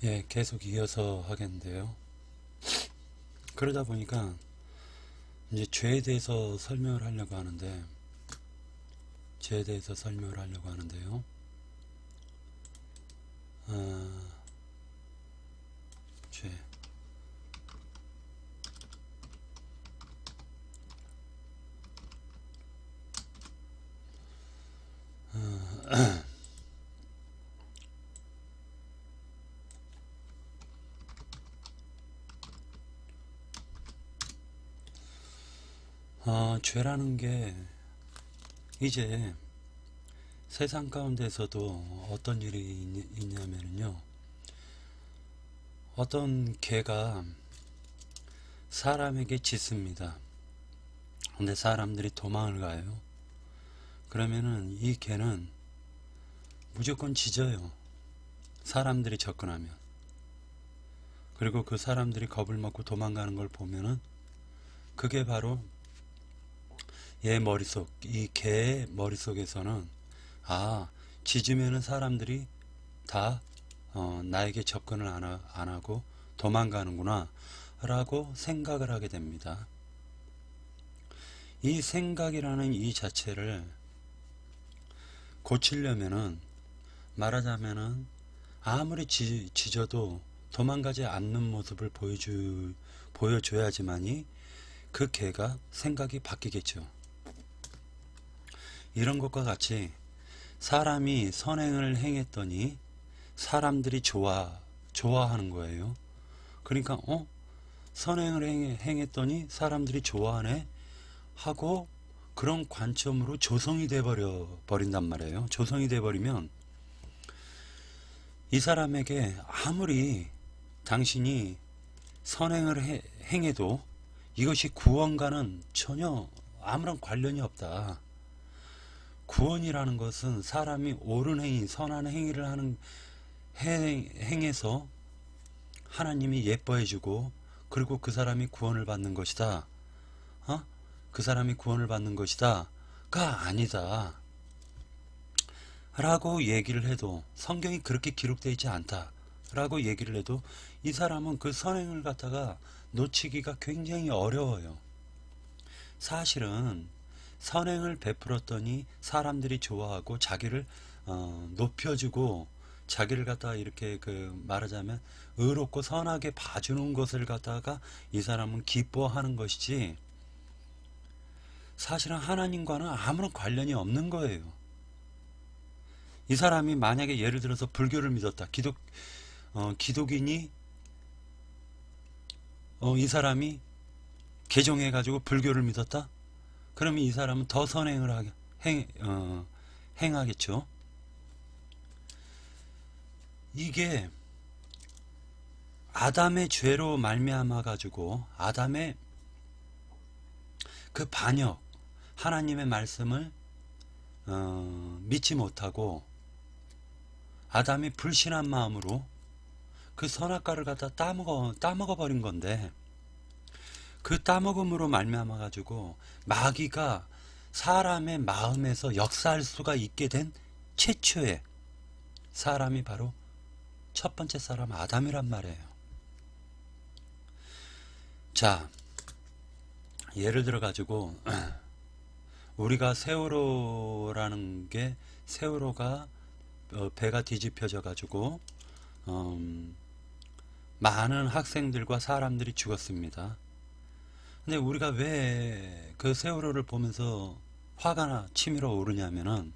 예, 계속 이어서 하겠는데요. 그러다 보니까 이제 죄에 대해서 설명을 하려고 하는데, 죄에 대해서 설명을 하려고 하는데요. 어, 죄. 죄라는 게 이제 세상 가운데서도 어떤 일이 있냐면요. 어떤 개가 사람에게 짖습니다. 근데 사람들이 도망을 가요. 그러면은 이 개는 무조건 짖어요. 사람들이 접근하면. 그리고 그 사람들이 겁을 먹고 도망가는 걸 보면은 그게 바로 이 개의 머릿속에서는 짖으면은 사람들이 다 나에게 접근을 안 하고 도망가는구나 라고 생각을 하게 됩니다. 이 생각이라는 이 자체를 고치려면은, 말하자면은 아무리 짖어도 도망가지 않는 모습을 보여줘야지만이 그 개가 생각이 바뀌겠죠. 이런 것과 같이 사람이 선행을 행했더니 사람들이 좋아하는 거예요. 그러니까 선행을 행했더니 사람들이 좋아하네 하고 그런 관점으로 조성이 버린단 말이에요. 조성이 돼버리면 이 사람에게 아무리 당신이 선행을 행해도 이것이 구원과는 전혀 아무런 관련이 없다. 구원이라는 것은 사람이 옳은 행위, 선한 행위를 행해서 하나님이 예뻐해주고, 그리고 그 사람이 구원을 받는 것이다. 그 사람이 구원을 받는 것이다. 가 아니다. 라고 얘기를 해도, 성경이 그렇게 기록되어 있지 않다. 라고 얘기를 해도 이 사람은 그 선행을 갖다가 놓치기가 굉장히 어려워요. 사실은 선행을 베풀었더니 사람들이 좋아하고 자기를 높여주고 자기를 갖다가 이렇게 말하자면 의롭고 선하게 봐주는 것을 갖다가 이 사람은 기뻐하는 것이지, 사실은 하나님과는 아무런 관련이 없는 거예요. 이 사람이 만약에 예를 들어서 불교를 믿었다. 기독인이 이 사람이 개종해가지고 불교를 믿었다? 그러면 이 사람은 더 선행을 행하겠죠. 이게 아담의 죄로 말미암아 가지고 아담의 그 반역, 하나님의 말씀을 믿지 못하고 아담이 불신한 마음으로 그 선악과를 갖다 따먹어 버린 건데, 그 따먹음으로 말미암아 가지고 마귀가 사람의 마음에서 역사할 수가 있게 된 최초의 사람이 바로 첫 번째 사람 아담이란 말이에요. 자, 예를 들어 가지고 우리가 세월호가 배가 뒤집혀져 가지고 많은 학생들과 사람들이 죽었습니다. 근데 우리가 왜 그 세월호를 보면서 화가 치밀어 오르냐면은,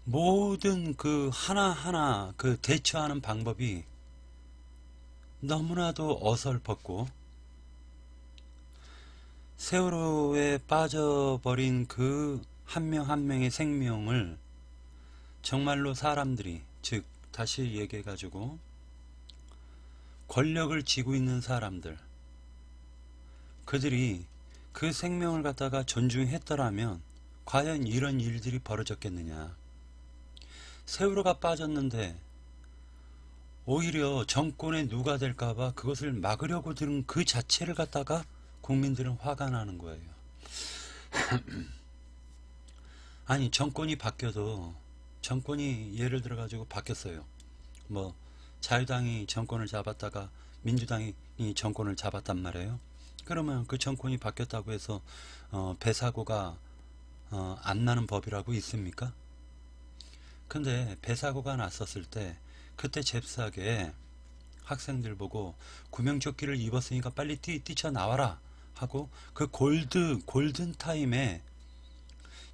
모든 그 하나하나 그 대처하는 방법이 너무나도 어설펐고, 세월호에 빠져버린 그 한 명 한 명의 생명을 정말로 사람들이, 즉 다시 얘기해가지고 권력을 쥐고 있는 사람들, 그들이 그 생명을 갖다가 존중했더라면 과연 이런 일들이 벌어졌겠느냐. 세월호가 빠졌는데 오히려 정권의 누가 될까봐 그것을 막으려고 드는 그 자체를 갖다가 국민들은 화가 나는 거예요. 아니, 정권이 바뀌어도, 정권이 예를 들어 가지고 바뀌었어요. 뭐 자유당이 정권을 잡았다가 민주당이 정권을 잡았단 말이에요. 그러면 그 정권이 바뀌었다고 해서 배 사고가 안 나는 법이라고 있습니까? 근데 배 사고가 났었을 때 그때 잽싸게 학생들 보고 구명조끼를 입었으니까 빨리 뛰쳐나와라 하고 그 골든 타임에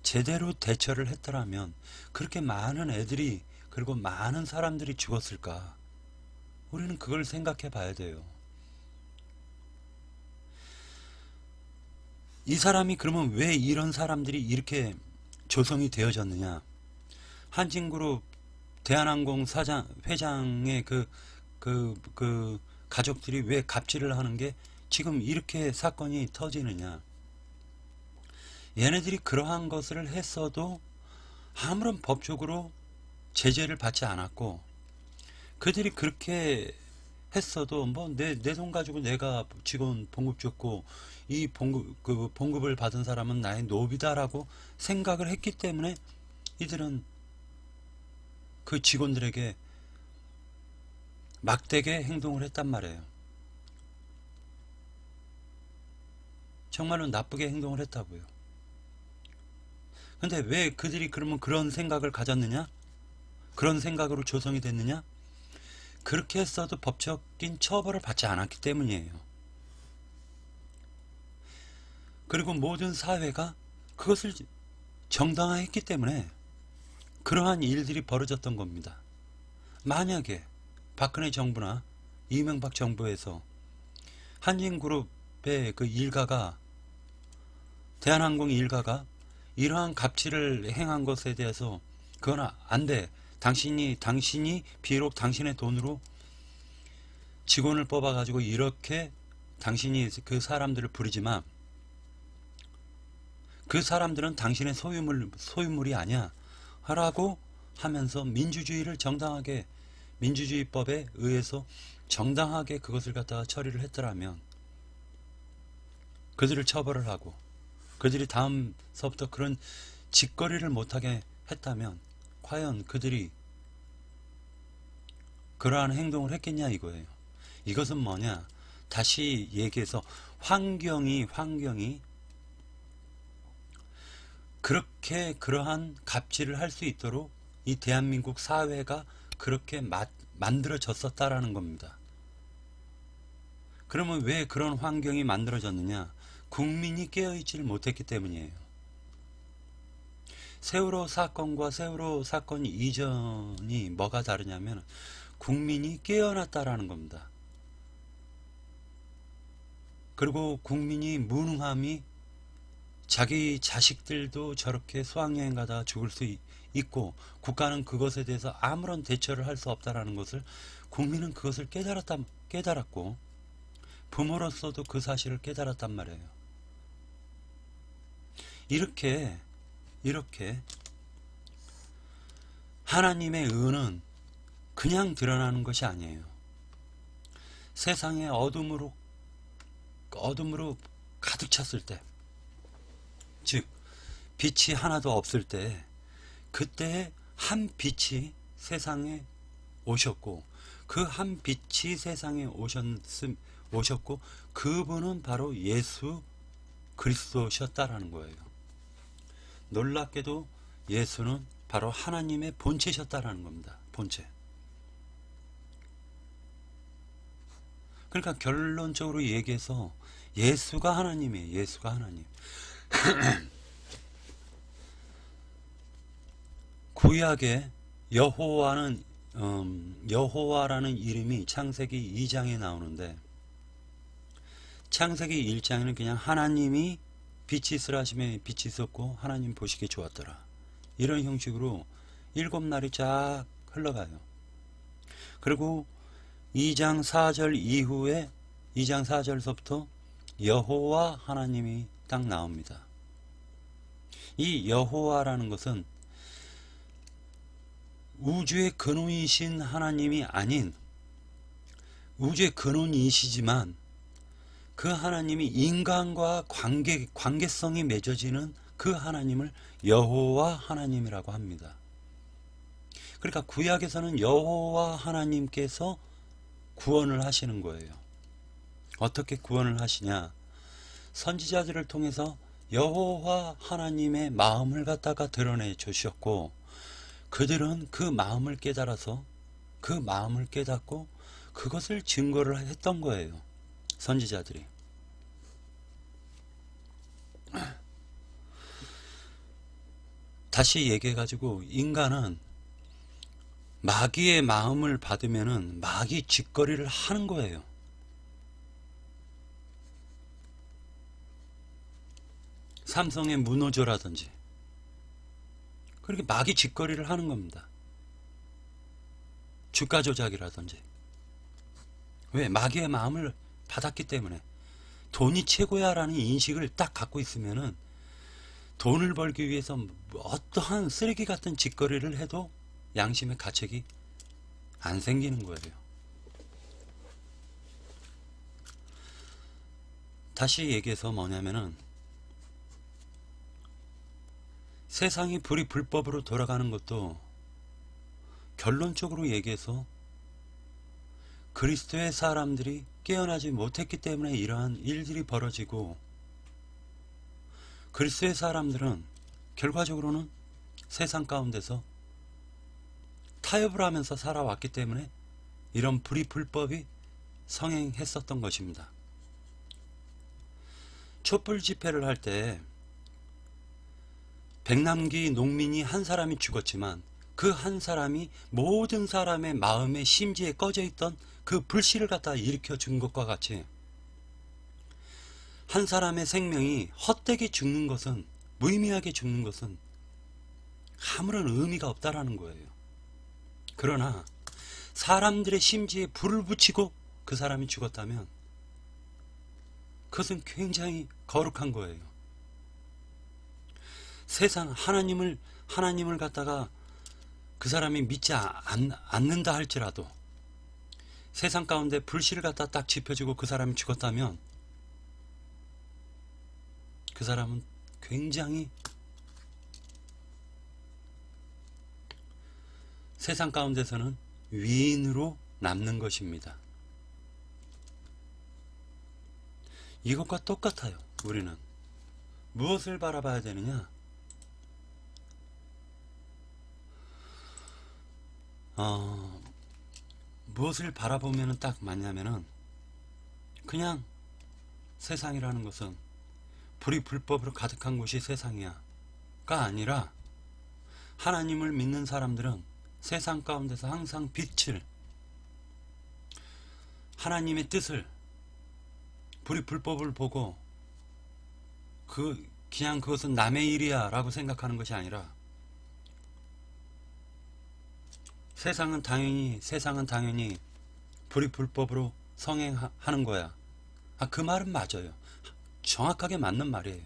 제대로 대처를 했더라면 그렇게 많은 애들이 그리고 많은 사람들이 죽었을까? 우리는 그걸 생각해 봐야 돼요. 이 사람이 그러면 왜 이런 사람들이 이렇게 조성이 되어졌느냐? 한진그룹 대한항공 회장의 그 가족들이 왜 갑질을 하는 게 지금 이렇게 사건이 터지느냐? 얘네들이 그러한 것을 했어도 아무런 법적으로 제재를 받지 않았고, 그들이 그렇게 했어도 뭐 내 돈 가지고 내가 직원 봉급 줬고 이 봉급을 받은 사람은 나의 노비다라고 생각을 했기 때문에 이들은 그 직원들에게 막대게 행동을 했단 말이에요. 정말로 나쁘게 행동을 했다고요. 근데 왜 그들이 그러면 그런 생각을 가졌느냐? 그런 생각으로 조성이 됐느냐? 그렇게 했어도 법적인 처벌을 받지 않았기 때문이에요. 그리고 모든 사회가 그것을 정당화했기 때문에 그러한 일들이 벌어졌던 겁니다. 만약에 박근혜 정부나 이명박 정부에서 한진그룹의 그 일가가, 대한항공 일가가 이러한 갑질을 행한 것에 대해서 그건 안 돼. 당신이 비록 당신의 돈으로 직원을 뽑아가지고 이렇게 당신이 그 사람들을 부리지만 그 사람들은 당신의 소유물이 아니야 라고 하면서 민주주의법에 의해서 정당하게 그것을 갖다가 처리를 했더라면, 그들을 처벌을 하고 그들이 다음서부터 그런 짓거리를 못하게 했다면 과연 그들이 그러한 행동을 했겠냐 이거예요. 이것은 뭐냐? 다시 얘기해서 환경이 그렇게 그러한 갑질을 할 수 있도록 이 대한민국 사회가 그렇게 만들어졌었다라는 겁니다. 그러면 왜 그런 환경이 만들어졌느냐? 국민이 깨어있지를 못했기 때문이에요. 세월호 사건과 세월호 사건 이전이 뭐가 다르냐면 국민이 깨어났다라는 겁니다. 그리고 국민이 무능함이 자기 자식들도 저렇게 수학여행 가다가 죽을 수 있고 국가는 그것에 대해서 아무런 대처를 할 수 없다라는 것을, 국민은 그것을 깨달았고 부모로서도 그 사실을 깨달았단 말이에요. 이렇게 하나님의 의는 그냥 드러나는 것이 아니에요. 세상에 어둠으로 가득 찼을 때, 즉 빛이 하나도 없을 때, 그때 한 빛이 세상에 오셨고 그 한 빛이 세상에 오셨고 그분은 바로 예수 그리스도셨다라는 거예요. 놀랍게도 예수는 바로 하나님의 본체셨다라는 겁니다. 본체. 그러니까 결론적으로 얘기해서 예수가 하나님이에요. 예수가 하나님. 구약에 여호와라는 이름이 창세기 2장에 나오는데, 창세기 1장에는 그냥 하나님이 빛이 있으라 하시매 빛이 있었고 하나님 보시기에 좋았더라, 이런 형식으로 7날이 쫙 흘러가요. 그리고 2장 4절 이후에 2장 4절서부터 여호와 하나님이 딱 나옵니다. 이 여호와라는 것은 우주의 근원이신 하나님이 아닌, 우주의 근원이시지만 그 하나님이 인간과 관계성이 맺어지는 그 하나님을 여호와 하나님이라고 합니다. 그러니까 구약에서는 여호와 하나님께서 구원을 하시는 거예요. 어떻게 구원을 하시냐? 선지자들을 통해서 여호와 하나님의 마음을 갖다가 드러내 주셨고, 그들은 그 마음을 깨달아서 그 마음을 깨닫고 그것을 증거를 했던 거예요. 선지자들이. 다시 얘기해가지고, 인간은 마귀의 마음을 받으면은 마귀 짓거리를 하는 거예요. 삼성의 문호조라든지 그렇게 마귀 짓거리를 하는 겁니다. 주가 조작이라든지. 왜? 마귀의 마음을 받았기 때문에. 돈이 최고야 라는 인식을 딱 갖고 있으면은 돈을 벌기 위해서 어떠한 쓰레기 같은 짓거리를 해도 양심의 가책이 안 생기는 거예요. 다시 얘기해서 뭐냐면은, 세상이 불법으로 돌아가는 것도 결론적으로 얘기해서 그리스도의 사람들이 깨어나지 못했기 때문에 이러한 일들이 벌어지고, 그리스도의 사람들은 결과적으로는 세상 가운데서 타협을 하면서 살아왔기 때문에 이런 불법이 성행했었던 것입니다. 촛불 집회를 할 때 백남기 농민이 한 사람이 죽었지만 그 한 사람이 모든 사람의 마음에 심지에 꺼져 있던 그 불씨를 갖다 일으켜 준 것과 같이, 한 사람의 생명이 헛되게 죽는 것은, 무의미하게 죽는 것은 아무런 의미가 없다라는 거예요. 그러나 사람들의 심지에 불을 붙이고 그 사람이 죽었다면 그것은 굉장히 거룩한 거예요. 세상 하나님을 갖다가 그 사람이 믿지 않는다 할지라도 세상 가운데 불씨를 갖다 딱 지펴주고 그 사람이 죽었다면 그 사람은 굉장히 세상 가운데서는 위인으로 남는 것입니다. 이것과 똑같아요. 우리는 무엇을 바라봐야 되느냐? 무엇을 바라보면 딱 맞냐면은, 그냥 세상이라는 것은 불법으로 가득한 곳이 세상이야 가 아니라, 하나님을 믿는 사람들은 세상 가운데서 항상 빛을, 하나님의 뜻을, 불법을 보고 그냥 그것은 남의 일이야 라고 생각하는 것이 아니라, 세상은 당연히 불법으로 성행하는 거야. 그 말은 맞아요. 정확하게 맞는 말이에요.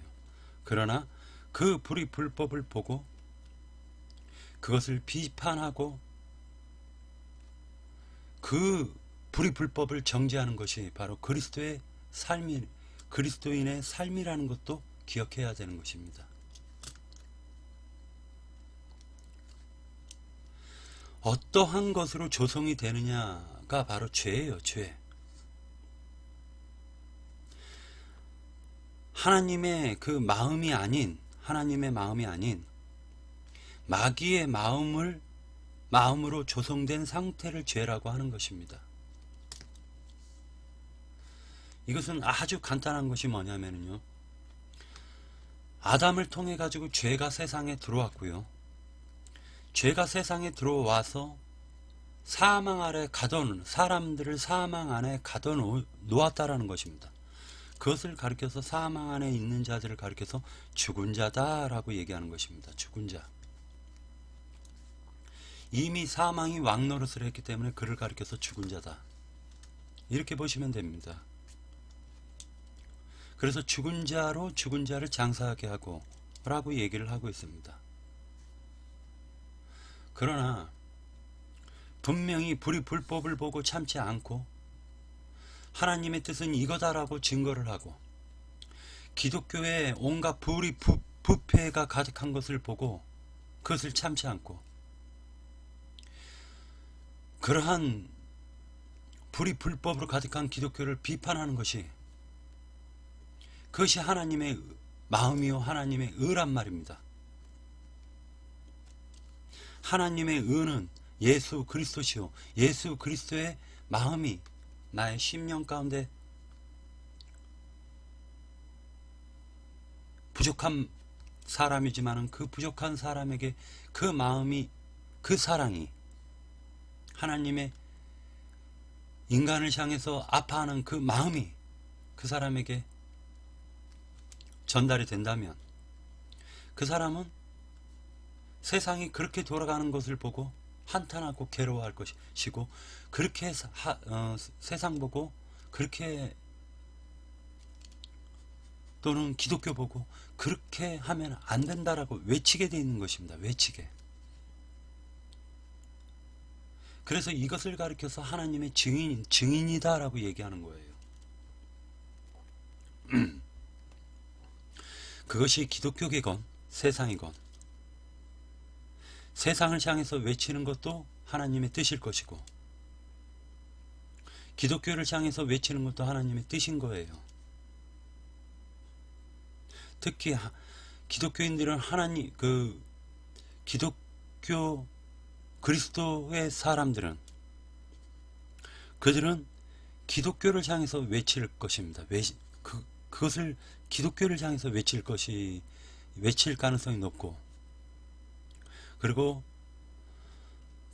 그러나 그 불법을 보고 그것을 비판하고 그 불법을 정죄하는 것이 바로 그리스도인의 삶이라는 것도 기억해야 되는 것입니다. 어떠한 것으로 조성이 되느냐가 바로 죄예요. 죄. 하나님의 마음이 아닌 마귀의 마음으로 조성된 상태를 죄라고 하는 것입니다. 이것은 아주 간단한 것이 뭐냐면요, 아담을 통해 가지고 죄가 세상에 들어왔고요. 죄가 세상에 들어와서 사람들을 사망 안에 가둬놓았다라는 것입니다. 그것을 가리켜서 사망 안에 있는 자들을 가리켜서 죽은 자다라고 얘기하는 것입니다. 죽은 자. 이미 사망이 왕노릇을 했기 때문에 그를 가리켜서 죽은 자다, 이렇게 보시면 됩니다. 그래서 죽은 자로 죽은 자를 장사하게 하고 라고 얘기를 하고 있습니다. 그러나 분명히 불법을 보고 참지 않고 하나님의 뜻은 이거다라고 증거를 하고, 기독교에 온갖 부패가 가득한 것을 보고 그것을 참지 않고, 그러한 불이 불법으로 가득한 기독교를 비판하는 것이, 그것이 하나님의 마음이요 하나님의 의란 말입니다. 하나님의 의는 예수 그리스도시요 예수 그리스도의 마음이 나의 심령 가운데 부족한 사람이지만은 그 부족한 사람에게 그 마음이, 그 사랑이 하나님의 인간을 향해서 아파하는 그 마음이 그 사람에게 전달이 된다면 그 사람은 세상이 그렇게 돌아가는 것을 보고 한탄하고 괴로워할 것이고, 그렇게 세상 보고 그렇게, 또는 기독교 보고 그렇게 하면 안 된다라고 외치게 되어 있는 것입니다. 외치게. 그래서 이것을 가리켜서 하나님의 증인이다라고 얘기하는 거예요. 그것이 기독교계건 세상이건, 세상을 향해서 외치는 것도 하나님의 뜻일 것이고 기독교를 향해서 외치는 것도 하나님의 뜻인 거예요. 특히 기독교인들은 기독교 그리스도의 사람들은, 그들은 기독교를 향해서 외칠 것입니다. 그것을 기독교를 향해서 외칠 가능성이 높고, 그리고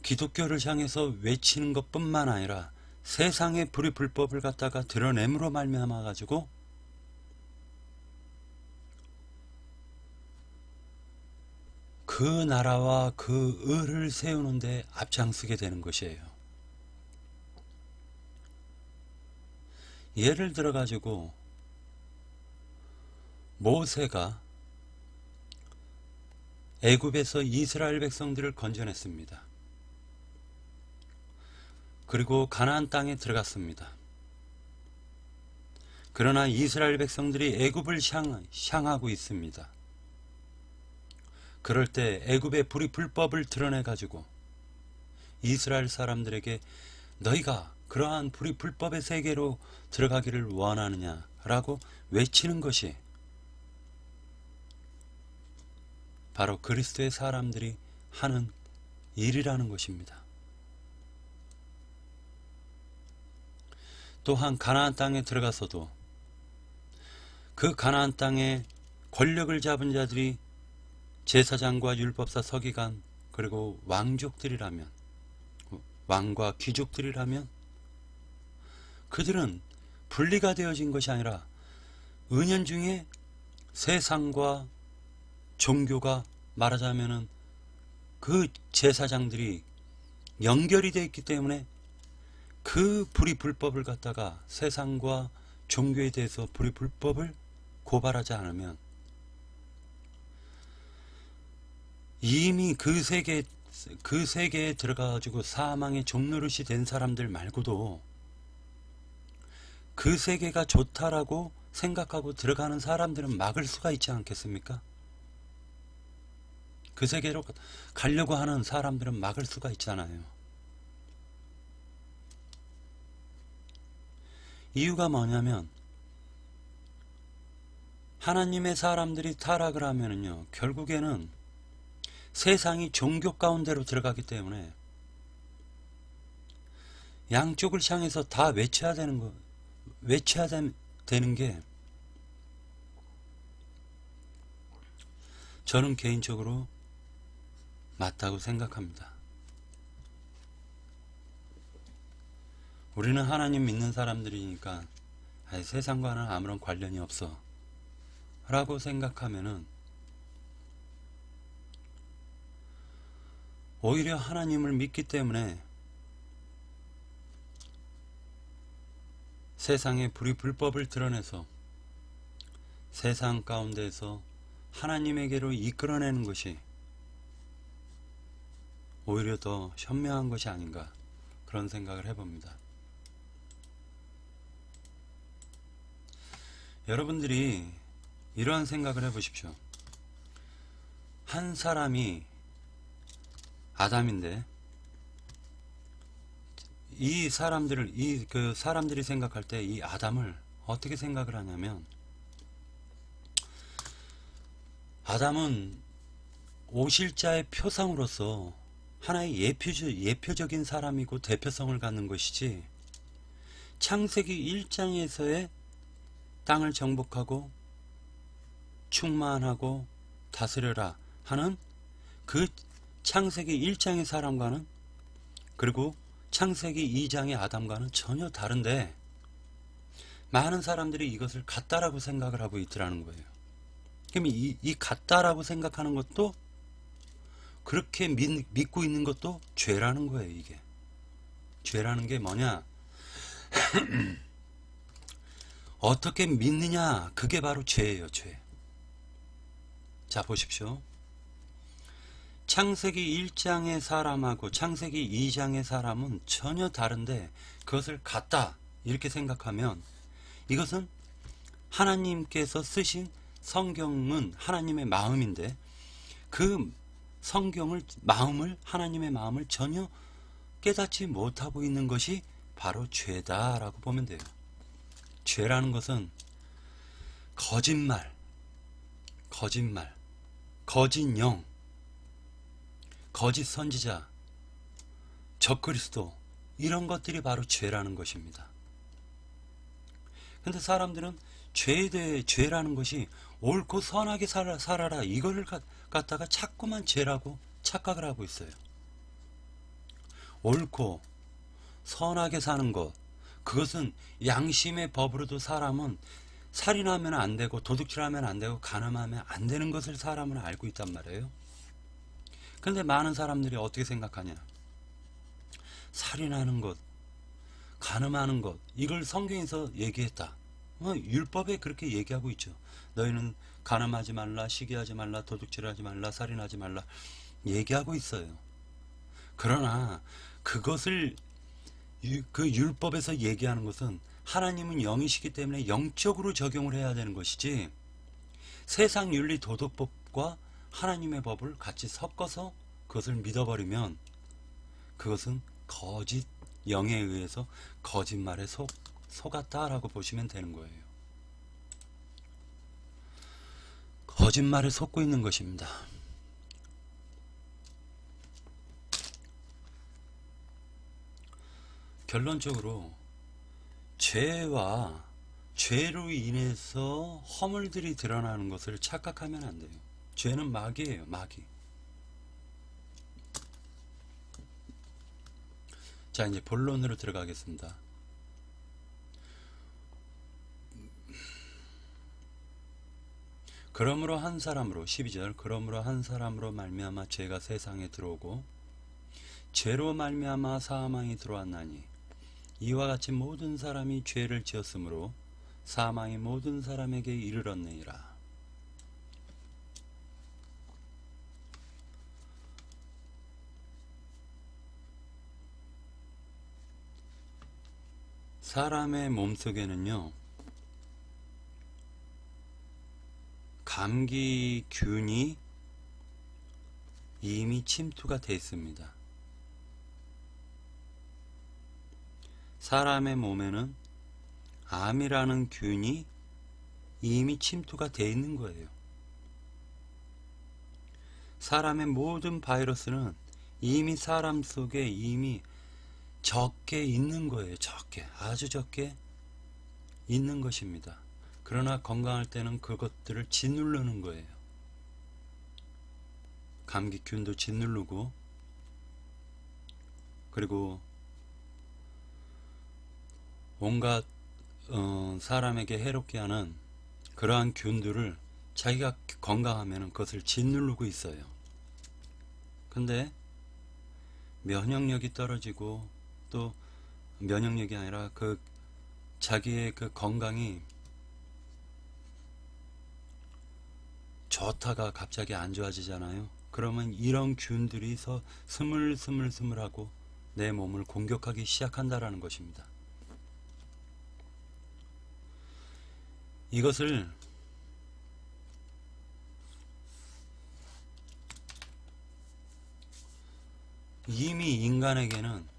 기독교를 향해서 외치는 것뿐만 아니라 세상의 불의 불법을 갖다가 드러냄으로 말미암아 가지고 그 나라와 그 의를 세우는 데 앞장서게 되는 것이에요. 예를 들어 가지고 모세가 애굽에서 이스라엘 백성들을 건져냈습니다. 그리고 가나안 땅에 들어갔습니다. 그러나 이스라엘 백성들이 애굽을 향하고 있습니다. 그럴 때 애굽의 불의 불법을 드러내 가지고 이스라엘 사람들에게 너희가 그러한 불의 불법의 세계로 들어가기를 원하느냐라고 외치는 것이 바로 그리스도의 사람들이 하는 일이라는 것입니다. 또한 가나안 땅에 들어가서도 그 가나안 땅에 권력을 잡은 자들이 제사장과 율법사 서기관, 그리고 왕족들이라면, 왕과 귀족들이라면 그들은 분리가 되어진 것이 아니라 은연중에 세상과 종교가, 말하자면은 그 제사장들이 연결이 되어 있기 때문에 그 불의 불법을 갖다가 세상과 종교에 대해서 불의 불법을 고발하지 않으면 이미 그 세계에 들어가가지고 사망의 종노릇이 된 사람들 말고도 그 세계가 좋다라고 생각하고 들어가는 사람들은 막을 수가 있지 않겠습니까? 그 세계로 가려고 하는 사람들은 막을 수가 있잖아요. 이유가 뭐냐면 하나님의 사람들이 타락을 하면은요, 결국에는 세상이 종교 가운데로 들어가기 때문에 양쪽을 향해서 다 외쳐야 되는 게 저는 개인적으로 맞다고 생각합니다. 우리는 하나님 믿는 사람들이니까 세상과는 아무런 관련이 없어 라고 생각하면은 오히려 하나님을 믿기 때문에 세상의 불의 불법을 드러내서 세상 가운데에서 하나님에게로 이끌어내는 것이 오히려 더 현명한 것이 아닌가, 그런 생각을 해봅니다. 여러분들이 이러한 생각을 해보십시오. 한 사람이 아담인데 이 사람들을 그 사람들이 생각할 때 이 아담을 어떻게 생각을 하냐면, 아담은 오실자의 표상으로서 하나의 예표적인 사람이고 대표성을 갖는 것이지, 창세기 1장에서의 땅을 정복하고 충만하고 다스려라 하는 그 창세기 1장의 사람과는, 그리고 창세기 2장의 아담과는 전혀 다른데, 많은 사람들이 이것을 같다라고 생각을 하고 있더라는 거예요. 그럼 이 같다라고 생각하는 것도, 그렇게 믿고 있는 것도 죄라는 거예요. 이게 죄라는 게 뭐냐, 어떻게 믿느냐, 그게 바로 죄예요. 죄. 자, 보십시오. 창세기 1장의 사람하고 창세기 2장의 사람은 전혀 다른데 그것을 같다 이렇게 생각하면, 이것은 하나님께서 쓰신 성경은 하나님의 마음인데, 그 하나님의 마음을 전혀 깨닫지 못하고 있는 것이 바로 죄다라고 보면 돼요. 죄라는 것은 거짓말, 거짓 영, 거짓 선지자, 적그리스도, 이런 것들이 바로 죄라는 것입니다. 근데 사람들은 죄에 대해, 죄라는 것이 옳고 선하게 살아라 이거를 갖다가 자꾸만 죄라고 착각을 하고 있어요. 옳고 선하게 사는 것, 그것은 양심의 법으로도 사람은 살인하면 안 되고 도둑질하면 안 되고 간음하면 안 되는 것을 사람은 알고 있단 말이에요. 근데 많은 사람들이 어떻게 생각하냐, 살인하는 것, 간음하는 것, 이걸 성경에서 얘기했다. 율법에 그렇게 얘기하고 있죠. 너희는 간음하지 말라, 시기하지 말라, 도둑질하지 말라, 살인하지 말라 얘기하고 있어요. 그러나 그것을, 그 율법에서 얘기하는 것은 하나님은 영이시기 때문에 영적으로 적용을 해야 되는 것이지, 세상 윤리 도덕법과 하나님의 법을 같이 섞어서 그것을 믿어버리면 그것은 거짓 영에 의해서 거짓말에 속았다라고 보시면 되는 거예요. 거짓말에 속고 있는 것입니다. 결론적으로 죄와 죄로 인해서 허물들이 드러나는 것을 착각하면 안 돼요. 죄는 마귀예요. 마귀. 자, 이제 본론으로 들어가겠습니다. 그러므로 한 사람으로, 12절, 그러므로 한 사람으로 말미암아 죄가 세상에 들어오고 죄로 말미암아 사망이 들어왔나니, 이와 같이 모든 사람이 죄를 지었으므로 사망이 모든 사람에게 이르렀느니라. 사람의 몸속에는요, 감기균이 이미 침투가 되어 있습니다. 사람의 몸에는 암이라는 균이 이미 침투가 되어 있는 거예요. 사람의 모든 바이러스는 이미 사람 속에 이미 적게 있는 거예요. 적게, 아주 적게 있는 것입니다. 그러나 건강할 때는 그것들을 짓누르는 거예요. 감기균도 짓누르고, 그리고 온갖 사람에게 해롭게 하는 그러한 균들을 자기가 건강하면 그것을 짓누르고 있어요. 근데 면역력이 떨어지고, 또 면역력이 아니라 그 자기의 그 건강이 좋다가 갑자기 안 좋아지잖아요. 그러면 이런 균들이 스물스물하고 내 몸을 공격하기 시작한다라는 것입니다. 이것을 이미 인간에게는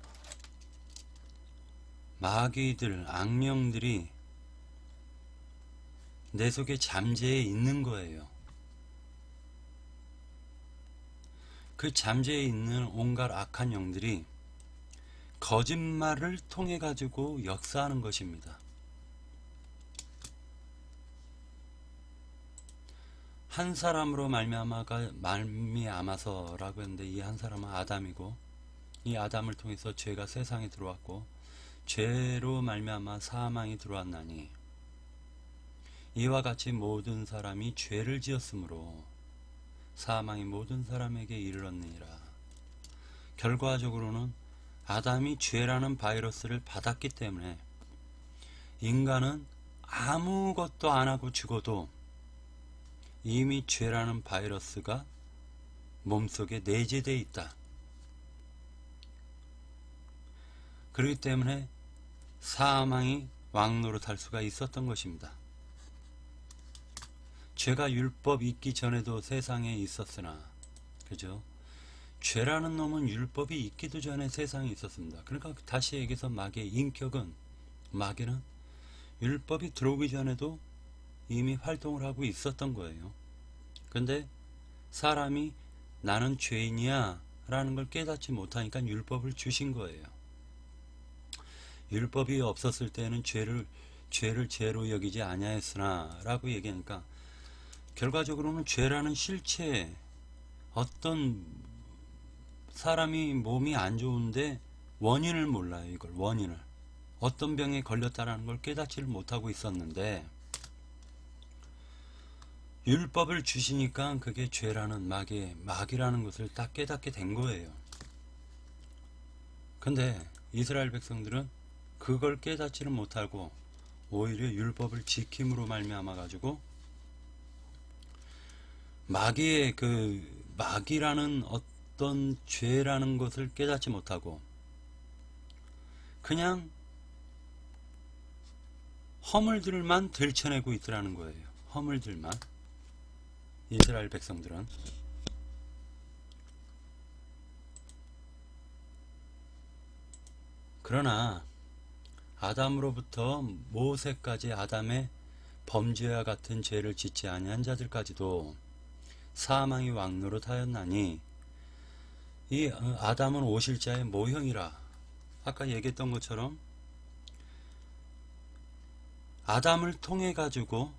마귀들, 악령들이 내 속에 잠재해 있는 거예요. 그 잠재해 있는 온갖 악한 영들이 거짓말을 통해 가지고 역사하는 것입니다. 한 사람으로 말미암아서라고 했는데, 이 한 사람은 아담이고, 이 아담을 통해서 죄가 세상에 들어왔고, 죄로 말미암아 사망이 들어왔나니 이와 같이 모든 사람이 죄를 지었으므로 사망이 모든 사람에게 이르렀느니라. 결과적으로는 아담이 죄라는 바이러스를 받았기 때문에 인간은 아무것도 안 하고 죽어도 이미 죄라는 바이러스가 몸속에 내재되어 있다. 그렇기 때문에 사망이 왕노릇할 수가 있었던 것입니다. 죄가 율법 있기 전에도 세상에 있었으나, 그죠? 죄라는 놈은 율법이 있기도 전에 세상에 있었습니다. 그러니까 다시 얘기해서 마귀의 인격은, 마귀는 율법이 들어오기 전에도 이미 활동을 하고 있었던 거예요. 근데 사람이 나는 죄인이야 라는 걸 깨닫지 못하니까 율법을 주신 거예요. 율법이 없었을 때는 죄를 죄로 여기지 아니하였으나 라고 얘기하니까, 결과적으로는 죄라는 실체, 어떤 사람이 몸이 안 좋은데 원인을 몰라요. 이걸 원인을, 어떤 병에 걸렸다라는 걸 깨닫지를 못하고 있었는데, 율법을 주시니까 그게 죄라는 마귀라는 것을 딱 깨닫게 된 거예요. 근데 이스라엘 백성들은 그걸 깨닫지를 못하고 오히려 율법을 지킴으로 말미암아 가지고 마귀라는 어떤 죄라는 것을 깨닫지 못하고 그냥 허물들만 들춰내고 있더라는 거예요. 허물들만. 이스라엘 백성들은. 그러나 아담으로부터 모세까지 아담의 범죄와 같은 죄를 짓지 아니한 자들까지도 사망이 왕노릇하였나니 이 아담은 오실자의 모형이라. 아까 얘기했던 것처럼 아담을 통해 가지고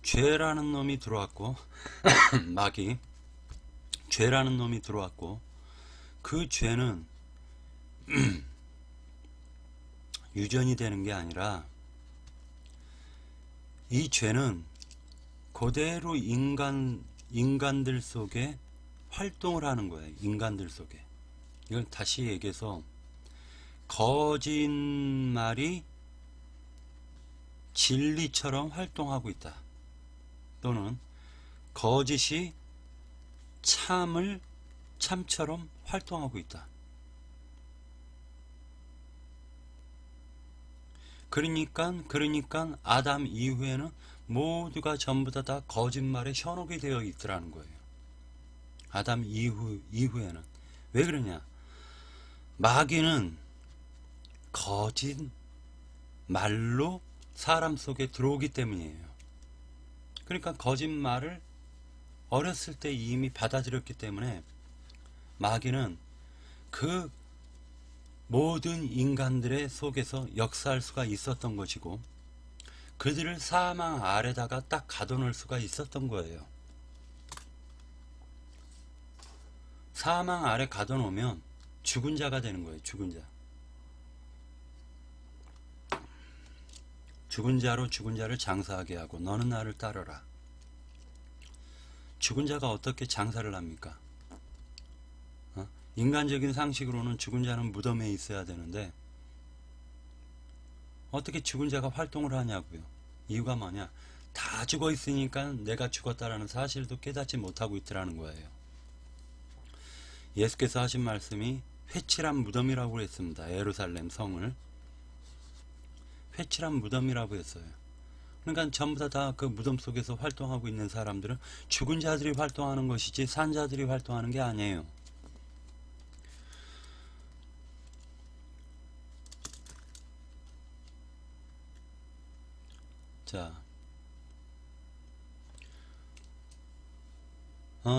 죄라는 놈이 들어왔고 마귀 죄라는 놈이 들어왔고, 그 죄는 유전이 되는 게 아니라 이 죄는 그대로 인간들 속에 활동을 하는 거예요. 인간들 속에. 이걸 다시 얘기해서 거짓말이 진리처럼 활동하고 있다. 또는 거짓이 참처럼 활동하고 있다. 그러니까 아담 이후에는 모두가 전부 다 거짓말의 현혹이 되어 있더라는 거예요. 아담 이후에는. 왜 그러냐? 마귀는 거짓말로 사람 속에 들어오기 때문이에요. 그러니까 거짓말을 어렸을 때 이미 받아들였기 때문에 마귀는 그 모든 인간들의 속에서 역사할 수가 있었던 것이고, 그들을 사망 아래다가 딱 가둬놓을 수가 있었던 거예요. 사망 아래 가둬놓으면 죽은 자가 되는 거예요. 죽은 자. 죽은 자로 죽은 자를 장사하게 하고 너는 나를 따르라. 죽은 자가 어떻게 장사를 합니까? 인간적인 상식으로는 죽은 자는 무덤에 있어야 되는데 어떻게 죽은 자가 활동을 하냐고요. 이유가 뭐냐? 다 죽어 있으니까 내가 죽었다라는 사실도 깨닫지 못하고 있더라는 거예요. 예수께서 하신 말씀이 회칠한 무덤이라고 했습니다. 예루살렘 성을 회칠한 무덤이라고 했어요. 그러니까 전부 다 그 무덤 속에서 활동하고 있는 사람들은 죽은 자들이 활동하는 것이지 산 자들이 활동하는 게 아니에요. 자,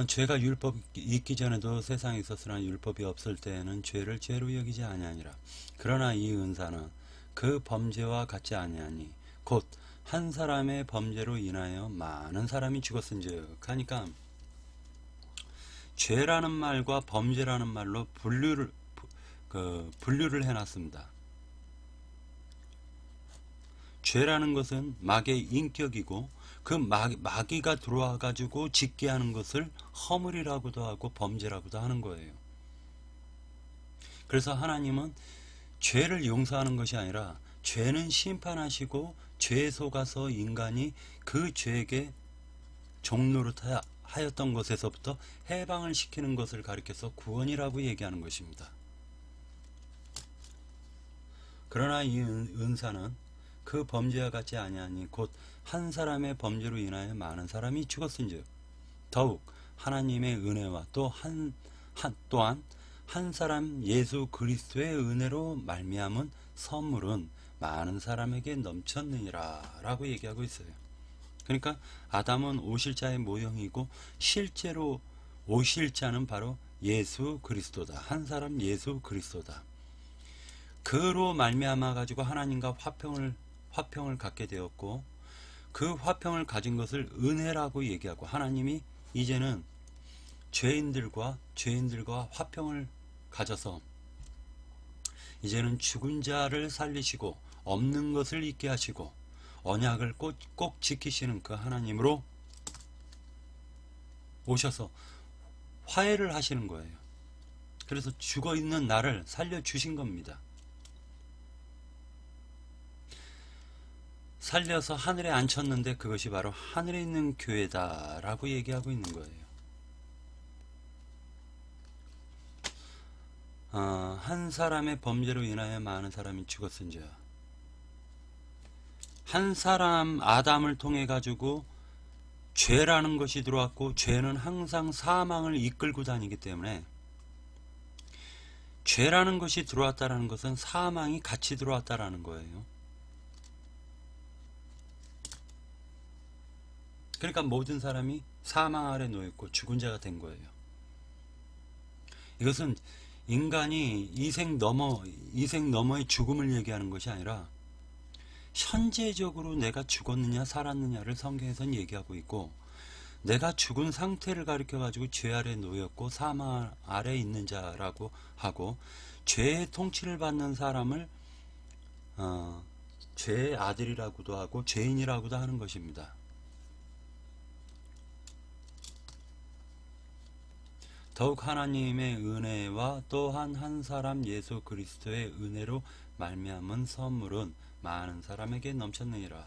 죄가 율법이 있기 전에도 세상에 있었으나 율법이 없을 때에는 죄를 죄로 여기지 아니하니라. 그러나 이 은사는 그 범죄와 같지 아니하니 곧 한 사람의 범죄로 인하여 많은 사람이 죽었은즉 하니까, 죄라는 말과 범죄라는 말로 분류를 해놨습니다. 죄라는 것은 마귀의 인격이고, 그 마귀가 들어와 가지고 짓게 하는 것을 허물이라고도 하고 범죄라고도 하는 거예요. 그래서 하나님은 죄를 용서하는 것이 아니라 죄는 심판하시고, 죄에 속아서 인간이 그 죄에게 종노릇하였던 것에서부터 해방을 시키는 것을 가리켜서 구원이라고 얘기하는 것입니다. 그러나 이 은사는 그 범죄와 같지 아니하니 곧 한 사람의 범죄로 인하여 많은 사람이 죽었은즉 더욱 하나님의 은혜와 또한 한 사람 예수 그리스도의 은혜로 말미암은 선물은 많은 사람에게 넘쳤느니라 라고 얘기하고 있어요. 그러니까 아담은 오실자의 모형이고, 실제로 오실자는 바로 예수 그리스도다. 한 사람 예수 그리스도다. 그로 말미암아 가지고 하나님과 화평을 갖게 되었고, 그 화평을 가진 것을 은혜라고 얘기하고, 하나님이 이제는 죄인들과 화평을 가져서 이제는 죽은 자를 살리시고 없는 것을 있게 하시고 언약을 꼭 지키시는 그 하나님으로 오셔서 화해를 하시는 거예요. 그래서 죽어있는 나를 살려주신 겁니다. 살려서 하늘에 앉혔는데 그것이 바로 하늘에 있는 교회다 라고 얘기하고 있는 거예요. 한 사람의 범죄로 인하여 많은 사람이 죽었은즉, 한 사람 아담을 통해 가지고 죄라는 것이 들어왔고, 죄는 항상 사망을 이끌고 다니기 때문에 죄라는 것이 들어왔다라는 것은 사망이 같이 들어왔다라는 거예요. 그러니까 모든 사람이 사망 아래 놓였고 죽은 자가 된 거예요. 이것은 인간이 이생 너머의 죽음을 얘기하는 것이 아니라 현재적으로 내가 죽었느냐 살았느냐를 성경에서는 얘기하고 있고, 내가 죽은 상태를 가리켜 가지고 죄 아래 놓였고 사망 아래 있는 자라고 하고, 죄의 통치를 받는 사람을 죄의 아들이라고도 하고 죄인이라고도 하는 것입니다. 더욱 하나님의 은혜와 또한 한 사람 예수 그리스도의 은혜로 말미암은 선물은 많은 사람에게 넘쳤느니라.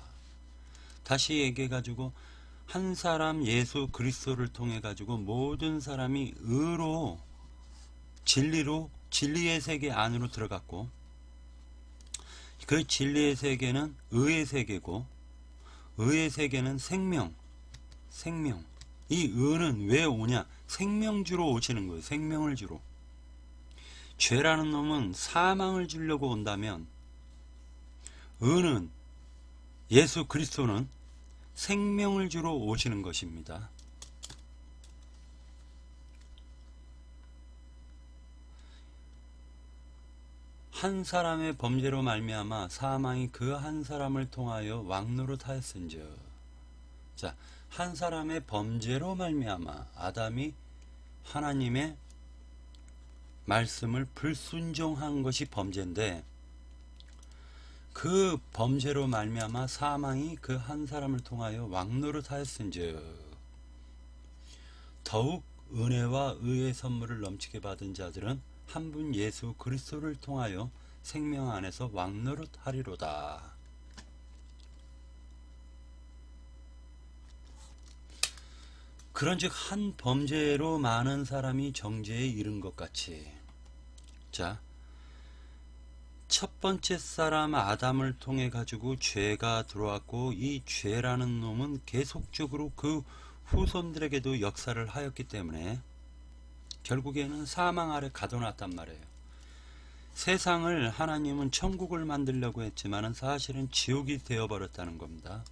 다시 얘기해 가지고, 한 사람 예수 그리스도를 통해 가지고 모든 사람이 의로 진리의 세계 안으로 들어갔고, 그 진리의 세계는 의의 세계고, 의의 세계는 생명. 이 의는 왜 오냐? 생명주로 오시는 거예요. 생명을 주로. 죄라는 놈은 사망을 주려고 온다면, 의는, 예수 그리스도는 생명을 주러 오시는 것입니다. 한 사람의 범죄로 말미암아 사망이 그 한 사람을 통하여 왕노릇하였은즉, 자, 한 사람의 범죄로 말미암아 아담이 하나님의 말씀을 불순종한 것이 범죄인데, 그 범죄로 말미암아 사망이 그 한 사람을 통하여 왕노릇하였은즉 더욱 은혜와 의의 선물을 넘치게 받은 자들은 한 분 예수 그리스도를 통하여 생명 안에서 왕노릇하리로다. 그런즉 한 범죄로 많은 사람이 정죄에 이른 것 같이, 자, 첫 번째 사람 아담을 통해 가지고 죄가 들어왔고, 이 죄라는 놈은 계속적으로 그 후손들에게도 역사를 하였기 때문에 결국에는 사망 아래 가둬놨단 말이에요. 세상을 하나님은 천국을 만들려고 했지만 사실은 지옥이 되어버렸다는 겁니다.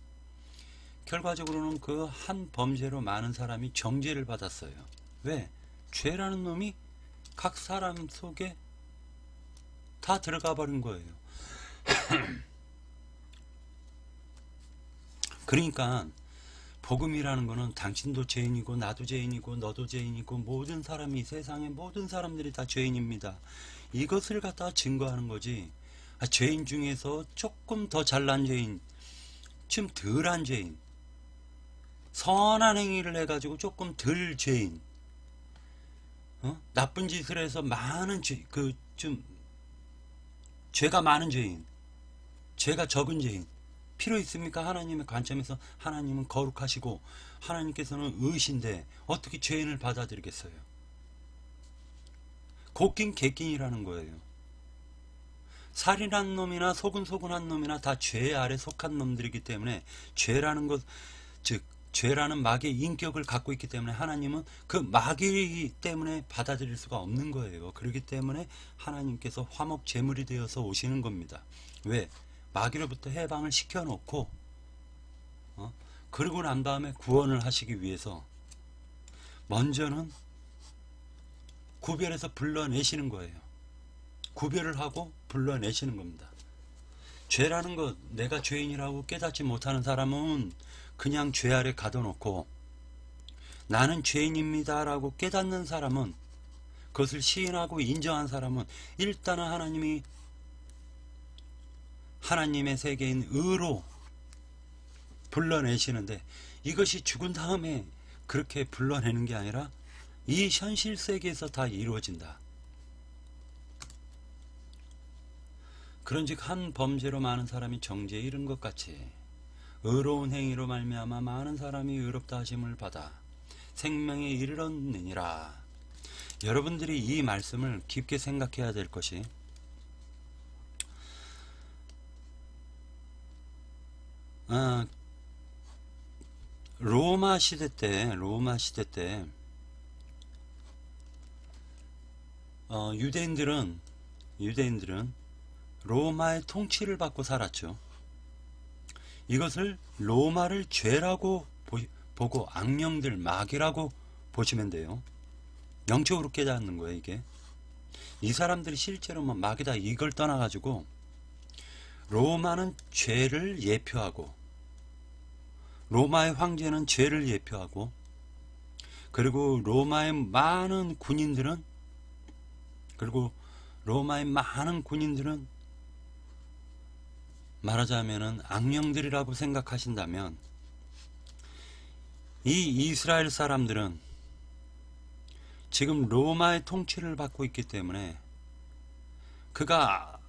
결과적으로는 그 한 범죄로 많은 사람이 정죄를 받았어요. 왜? 죄라는 놈이 각 사람 속에 다 들어가 버린 거예요. 그러니까 복음이라는 거는 당신도 죄인이고 나도 죄인이고 너도 죄인이고 모든 사람이, 세상의 모든 사람들이 다 죄인입니다. 이것을 갖다 증거하는 거지. 죄인 중에서 조금 더 잘난 죄인, 좀 덜한 죄인, 선한 행위를 해가지고 조금 덜 죄인, 나쁜 짓을 해서 많은 좀 죄가 많은 죄인, 죄가 적은 죄인 필요 있습니까? 하나님의 관점에서 하나님은 거룩하시고 하나님께서는 의신데 어떻게 죄인을 받아들이겠어요? 곱긴 객긴이라는 거예요. 살인한 놈이나 소근소근한 놈이나 다 죄 아래 속한 놈들이기 때문에 죄라는 것, 즉 죄라는 마귀의 인격을 갖고 있기 때문에 하나님은 그 마귀 때문에 받아들일 수가 없는 거예요. 그렇기 때문에 하나님께서 화목 제물이 되어서 오시는 겁니다. 왜? 마귀로부터 해방을 시켜놓고 그러고 난 다음에 구원을 하시기 위해서 먼저는 구별해서 불러내시는 거예요. 구별을 하고 불러내시는 겁니다. 죄라는 것, 내가 죄인이라고 깨닫지 못하는 사람은 그냥 죄 아래 가둬놓고, 나는 죄인입니다 라고 깨닫는 사람은, 그것을 시인하고 인정한 사람은 일단은 하나님의 세계인 의로 불러내시는데, 이것이 죽은 다음에 그렇게 불러내는 게 아니라 이 현실 세계에서 다 이루어진다. 그런즉 한 범죄로 많은 사람이 정죄에 이른 것 같이 의로운 행위로 말미암아 많은 사람이 의롭다 하심을 받아 생명에 이르렀느니라. 여러분들이 이 말씀을 깊게 생각해야 될 것이, 로마 시대 때 유대인들은 로마의 통치를 받고 살았죠. 이것을 로마를 죄라고 보고 악령들, 마귀라고 보시면 돼요. 영적으로 깨닫는 거예요, 이게. 이 사람들이 실제로 마귀다 이걸 떠나가지고 로마는 죄를 예표하고, 로마의 황제는 죄를 예표하고, 그리고 로마의 많은 군인들은 말하자면은 악령들이라고 생각하신다면, 이 이스라엘 사람들은 지금 로마의 통치를 받고 있기 때문에 그가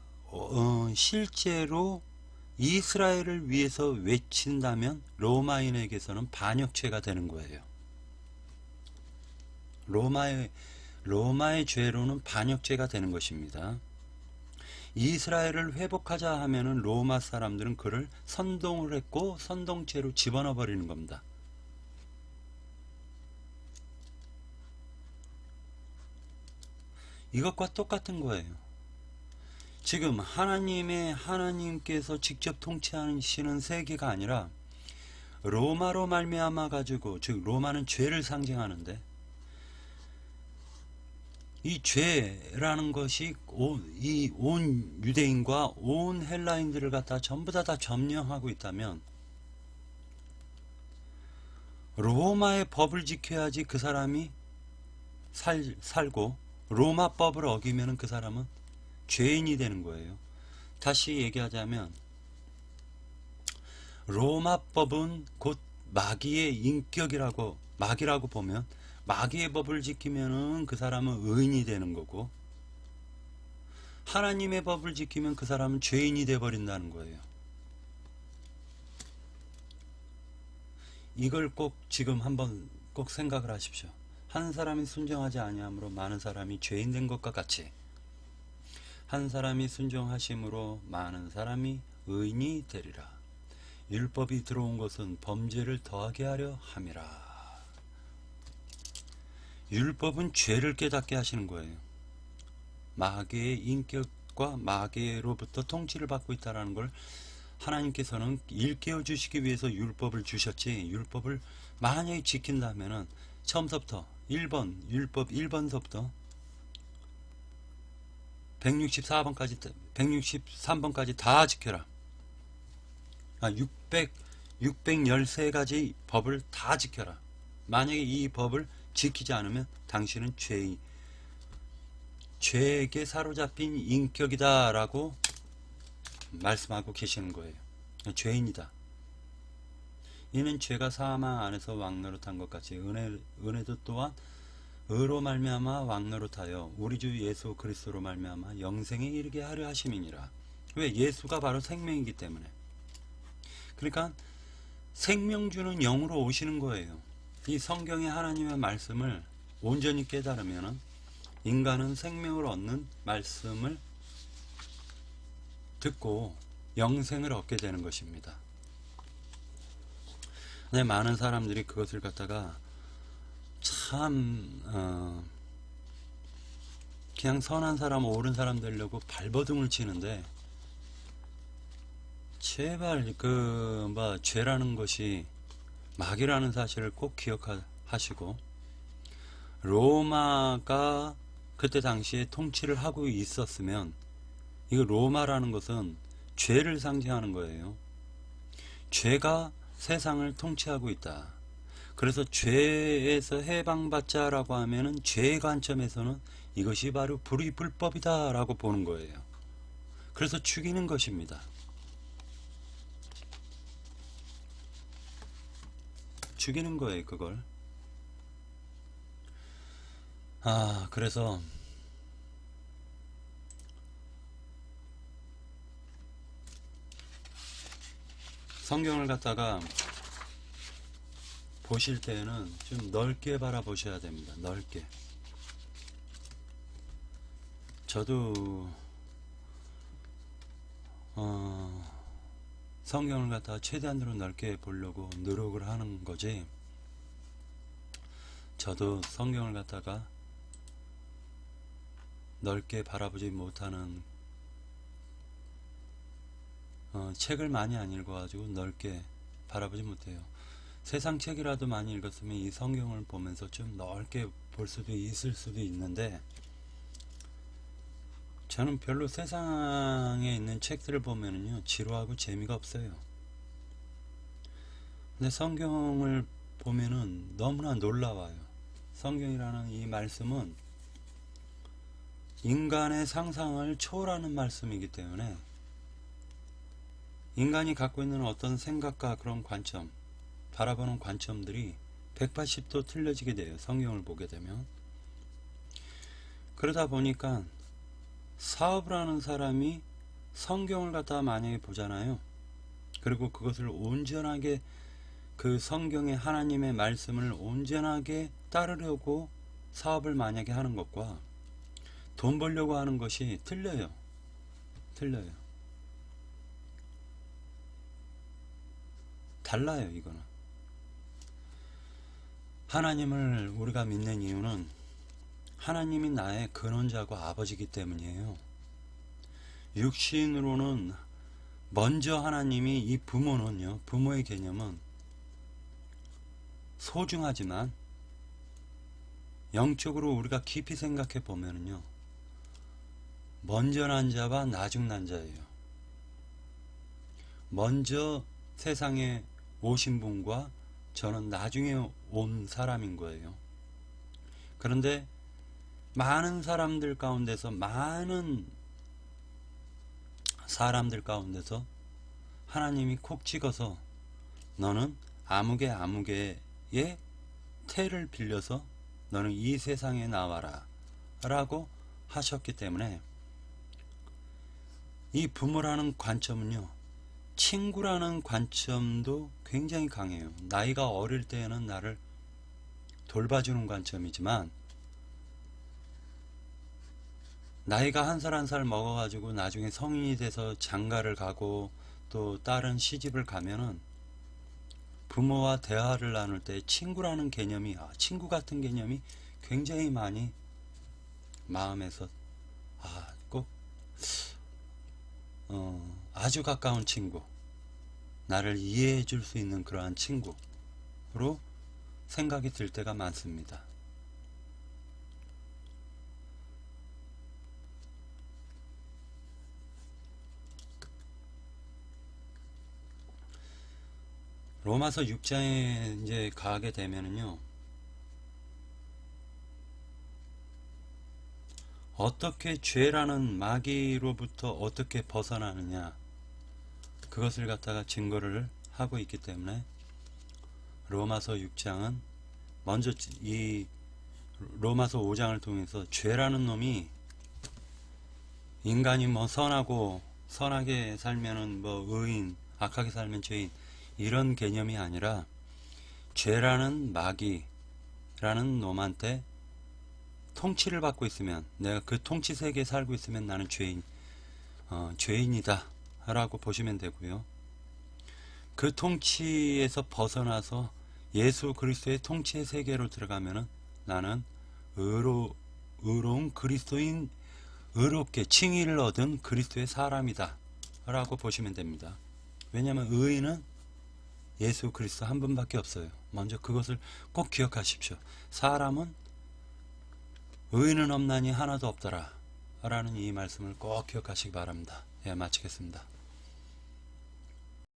실제로 이스라엘을 위해서 외친다면 로마인에게서는 반역죄가 되는 거예요. 로마의 죄로는 반역죄가 되는 것입니다. 이스라엘을 회복하자 하면은 로마 사람들은 그를 선동을 했고 선동죄로 집어넣어 버리는 겁니다. 이것과 똑같은 거예요. 지금 하나님께서 직접 통치하시는 세계가 아니라 로마로 말미암아 가지고, 즉 로마는 죄를 상징하는데, 이 죄라는 것이 온 유대인과 온 헬라인들을 갖다 전부 다 점령하고 있다면, 로마의 법을 지켜야지 그 사람이 살고, 로마 법을 어기면 그 사람은 죄인이 되는 거예요. 다시 얘기하자면 로마 법은 곧 마귀의 인격이라고, 마귀라고 보면 마귀의 법을 지키면은 그 사람은 의인이 되는 거고, 하나님의 법을 지키면 그 사람은 죄인이 되어 버린다는 거예요. 이걸 꼭 지금 한번 꼭 생각을 하십시오. 한 사람이 순종하지 아니함으로 많은 사람이 죄인 된 것과 같이, 한 사람이 순종하심으로 많은 사람이 의인이 되리라. 율법이 들어온 것은 범죄를 더하게 하려 함이라. 율법은 죄를 깨닫게 하시는 거예요. 마귀의 인격과 마귀로부터 통치를 받고 있다는 걸 하나님께서는 일깨워 주시기 위해서 율법을 주셨지, 율법을 만약에 지킨다면은 처음서부터 1번 율법 1번서부터 164번까지 163번까지 다 지켜라. 613가지 법을 다 지켜라. 만약에 이 법을 지키지 않으면 당신은 죄에게 사로잡힌 인격이다 라고 말씀하고 계시는 거예요. 죄인이다. 이는 죄가 사망 안에서 왕노릇한 것 같이 은혜도 또한 의로 말미암아 왕노릇하여 우리 주 예수 그리스도로 말미암아 영생에 이르게 하려 하심이니라. 왜? 예수가 바로 생명이기 때문에. 그러니까 생명 주는 영으로 오시는 거예요. 이 성경의 하나님의 말씀을 온전히 깨달으면 인간은 생명을 얻는 말씀을 듣고 영생을 얻게 되는 것입니다. 근데 많은 사람들이 그것을 갖다가 참 그냥 선한 사람, 옳은 사람 되려고 발버둥을 치는데, 제발 죄라는 것이 마귀라는 사실을 꼭 기억하시고, 로마가 그때 당시에 통치를 하고 있었으면, 이거 로마라는 것은 죄를 상징하는 거예요. 죄가 세상을 통치하고 있다. 그래서 죄에서 해방받자라고 하면은 죄의 관점에서는 이것이 바로 불법이다 라고 보는 거예요. 그래서 죽이는 것입니다. 죽이는 거예요, 그걸. 그래서 성경을 갖다가 보실 때는 좀 넓게 바라보셔야 됩니다. 넓게. 저도 성경을 갖다가 최대한으로 넓게 보려고 노력을 하는 거지, 저도 성경을 갖다가 넓게 바라보지 못하는, 책을 많이 안 읽어가지고 넓게 바라보지 못해요. 세상 책이라도 많이 읽었으면 이 성경을 보면서 좀 넓게 볼 수도 있을 수도 있는데, 저는 별로 세상에 있는 책들을 보면은요 지루하고 재미가 없어요. 근데 성경을 보면은 너무나 놀라워요. 성경이라는 이 말씀은 인간의 상상을 초월하는 말씀이기 때문에 인간이 갖고 있는 어떤 생각과 그런 관점, 바라보는 관점들이 180도 틀려지게 돼요. 성경을 보게 되면. 그러다 보니까 사업을 하는 사람이 성경을 갖다가 만약에 보잖아요. 그리고 그것을 온전하게, 그 성경의 하나님의 말씀을 온전하게 따르려고 사업을 만약에 하는 것과 돈 벌려고 하는 것이 틀려요. 달라요, 이거는. 하나님을 우리가 믿는 이유는 하나님이 나의 근원자고 아버지이기 때문이에요. 육신으로는 먼저 하나님이, 이 부모는요, 부모의 개념은 소중하지만 영적으로 우리가 깊이 생각해 보면요, 먼저 난 자와 나중 난 자예요. 먼저 세상에 오신 분과 저는 나중에 온 사람인 거예요. 그런데 많은 사람들 가운데서 하나님이 콕 찍어서 너는 아무개의 태를 빌려서 너는 이 세상에 나와라 라고 하셨기 때문에, 이 부모라는 관점은요, 친구라는 관점도 굉장히 강해요. 나이가 어릴 때에는 나를 돌봐주는 관점이지만, 나이가 한 살 한 살 먹어가지고 나중에 성인이 돼서 장가를 가고 또 다른 시집을 가면은 부모와 대화를 나눌 때 친구라는 개념이, 친구 같은 개념이 굉장히 많이 마음에서 꼭 아주 가까운 친구, 나를 이해해 줄 수 있는 그러한 친구로 생각이 들 때가 많습니다. 로마서 6장에 이제 가게 되면은요, 어떻게 죄라는 마귀로부터 어떻게 벗어나느냐, 그것을 갖다가 증거를 하고 있기 때문에 로마서 6장은 먼저 이 로마서 5장을 통해서 죄라는 놈이 인간이 뭐 선하게 살면은 뭐 의인, 악하게 살면 죄인, 이런 개념이 아니라 죄라는 마귀라는 놈한테 통치를 받고 있으면, 내가 그 통치 세계에 살고 있으면 나는 죄인이다 라고 보시면 되고요. 그 통치에서 벗어나서 예수 그리스도의 통치의 세계로 들어가면은 나는 의로운 그리스도인, 의롭게 칭의를 얻은 그리스도의 사람이다 라고 보시면 됩니다. 왜냐하면 의인은 예수 그리스도 한 분밖에 없어요. 먼저 그것을 꼭 기억하십시오. 사람은 의인은 없나니 하나도 없더라 라는 이 말씀을 꼭 기억하시기 바랍니다. 예, 마치겠습니다.